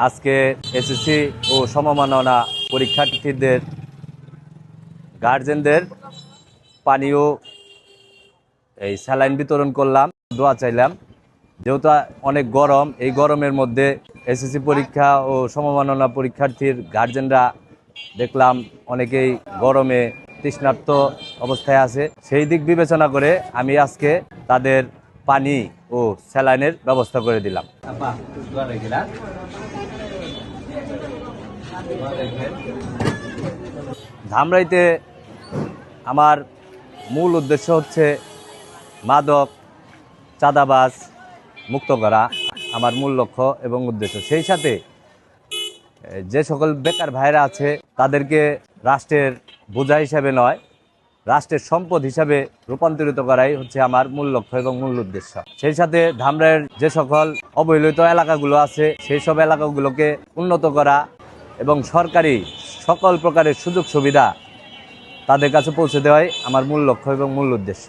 আজকে এসএসসি ও সমমাননা পরীক্ষার্থীদের গার্জেনদের পানীয় এই স্যালাইন বিতরণ করলাম, দোয়া চাইলাম। যেহেতু অনেক গরম, এই গরমের মধ্যে এসএসসি পরীক্ষা ও সমমাননা পরীক্ষার্থীর গার্জেনরা দেখলাম অনেকেই গরমে তৃষ্ণার্ত অবস্থায় আছে। সেই দিক বিবেচনা করে আমি আজকে তাদের পানি ও স্যালাইনের ব্যবস্থা করে দিলাম। ধামরাইতে আমার মূল উদ্দেশ্য হচ্ছে মাদক চাঁদাবাজ মুক্ত করা আমার মূল লক্ষ্য এবং উদ্দেশ্য। সেই সাথে যে সকল বেকার ভাইরা আছে তাদেরকে রাষ্ট্রের বোঝা হিসাবে নয়, রাষ্ট্রের সম্পদ হিসাবে রূপান্তরিত করাই হচ্ছে আমার মূল লক্ষ্য এবং মূল উদ্দেশ্য। সেই সাথে ধামরাইয়ের যে সকল অবহেলিত এলাকাগুলো আছে সেই সব এলাকাগুলোকে উন্নত করা এবং সরকারি সকল প্রকারের সুযোগ সুবিধা তাদের কাছে পৌঁছে দেওয়াই আমার মূল লক্ষ্য এবং মূল উদ্দেশ্য।